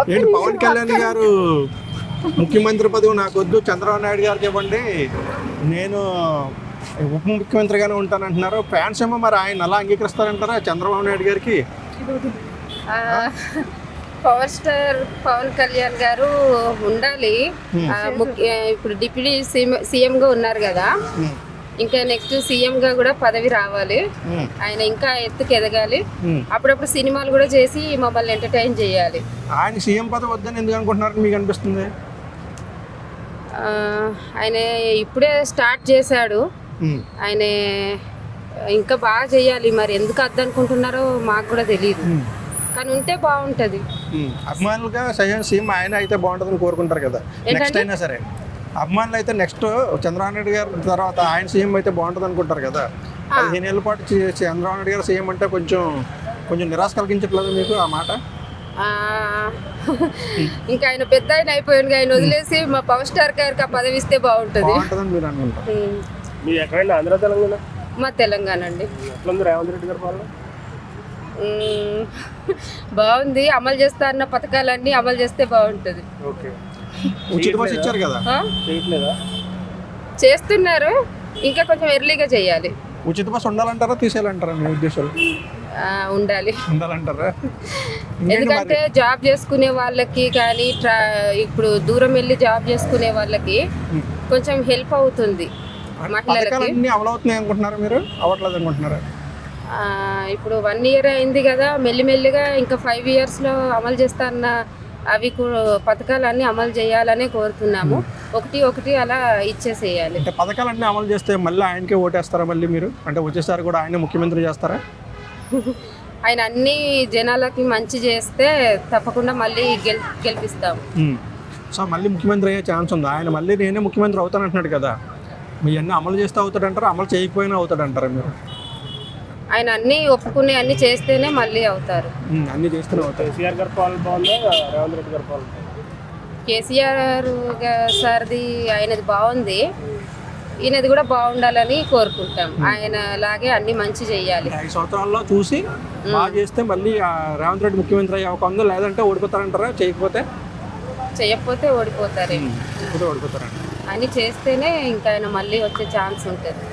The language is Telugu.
ఏంటి పవన్ కళ్యాణ్ గారు ముఖ్యమంత్రి పదవి నాకు వద్దు, చంద్రబాబు నాయుడు గారికి ఇవ్వండి, నేను ఉప ముఖ్యమంత్రిగానే ఉంటానంటున్నారు. ఫ్యాన్స్ ఏమో మరి ఆయన అలా అంగీకరిస్తారంటారా చంద్రబాబు నాయుడు గారికి? ఆ, పవర్ స్టార్ పవన్ కళ్యాణ్ గారు ఉండాలి. ఇప్పుడు డిప్యూటీ సీఎంగా ఉన్నారు కదా, ఇంకా నెక్స్ట్ సీఎం గా కూడా పదవి రావాలి. ఆయన ఇంకా ఎత్తుకు ఎదగాలి. అప్పుడప్పుడు సినిమాలు కూడా చేసి మమ్మల్ని ఎంటర్టైన్ చేయాలి. ఆయన సీఎం పదవి వద్దని ఎందుకు అనుకుంటున్నారు మీకు అనిపిస్తుంది? ఆయన ఇప్పుడే స్టార్ట్ చేశాడు. ఆయన ఇంకా బాగా చేయాలి. మరి ఎందుకు వద్దనుకుంటున్నారో మాకు కూడా తెలియదు, కానీ ఉంటే బాగుంటది. అభిమానులుగా సీఎం ఆయన అయితే బాగుంటుందని కోరుకుంటారు కదా, నెక్స్ట్ అయినా సరే. అభిమానులు అయితే నెక్స్ట్ చంద్రబాబు నాయుడు గారు తర్వాత ఆయన సీఎం అయితే బాగుంటుంది అనుకుంటారు కదా. 15 ఏళ్ళ పాటు చంద్రబాబు నాయుడు గారు సీఎం అంటే కొంచెం నిరాశ కలిగించట్లేదు మీకు ఆ మాట? ఇంకా ఆయన పెద్ద ఆయన అయిపోయింది, ఆయన వదిలేసి మా పవర్ స్టార్ గారికి ఆ పదవి ఇస్తే బాగుంటుంది మీరు అనుకుంటారు. మీ ఎక్కడైనా ఆంధ్ర తెలంగాణ? మా తెలంగాణ అండి. ఎట్లుంది రేవంత్ రెడ్డి గారి పాలన? బాగుంది. అమలు చేస్తా అన్న పథకాలన్నీ అమలు చేస్తే బాగుంటుంది. ఓకే. ఉచిత బస్సు ఇచ్చారు కదా, చేయట్లేదా? చేస్తున్నారు, ఇంకా కొంచెం ఎర్లీగా చేయాలి. ఉచిత బస్సు ఉండాలంటారా తీసేయాలంటారా మీ ఉద్దేశాలు? ఉండాలంటారా? ఎందుకంటే జాబ్ చేసుకునే వాళ్ళకి కానీ ఇప్పుడు దూరం వెళ్ళి జాబ్ చేసుకునే వాళ్ళకి కొంచెం హెల్ప్ అవుతుంది. మహిళలకి అమలవుతున్నాయి అనుకుంటున్నారా మీరు? అవ్వట్లేదు అనుకుంటున్నారా? ఇప్పుడు 1 year అయింది కదా, మెల్లిమెల్లిగా ఇంకా 5 yearsలో అమలు చేస్తా అన్న అవి పథకాలన్నీ అమలు చేయాలనే కోరుతున్నాము. ఒకటి అలా ఇచ్చేసేయాలి. అంటే పథకాలన్నీ అమలు చేస్తే మళ్ళీ ఆయనకే ఓటేస్తారా మళ్ళీ మీరు? అంటే వచ్చేసారి కూడా ఆయన ముఖ్యమంత్రి చేస్తారా? ఆయన అన్ని జనాలకి మంచి చేస్తే తప్పకుండా మళ్ళీ గెలిపిస్తాము. సో మళ్ళీ ముఖ్యమంత్రి అయ్యే ఛాన్స్ ఉంది. ఆయన మళ్ళీ నేనే ముఖ్యమంత్రి అవుతానంటున్నాడు కదా, మీ అన్నీ అమలు చేస్తే అవుతాడంటారా, అమలు చేయకపోయినా అవుతాడంటారా మీరు? ఆయన అన్ని ఒప్పుకునే అన్ని చేస్తేనే మళ్ళీ అవుతారు. అన్ని చేస్తేనే అవుతారు. కేసీఆర్ గారి పాలన బాగుందా, రేవంత్ రెడ్డి గారి పాలన? కేసీఆర్ సార్ది ఆయనది బాగుంది, ఈయనది కూడా బాగుండాలని కోరుకుంటాం. ఆయన లాగే అన్ని మంచి చెయ్యాలి. 5 సంవత్సరాల్లో చూసి బాగా చేస్తే మళ్ళీ రేవంత్ రెడ్డి ముఖ్యమంత్రి అయ్యే అవకాశం ఉందో, లేదంటే ఓడిపోతారంటారా? చేయకపోతే ఓడిపోతారేమో. ఓడిపోతారంట. అని చేస్తేనే ఇంకా ఆయన మళ్ళీ వచ్చే ఛాన్స్ ఉంటుంది.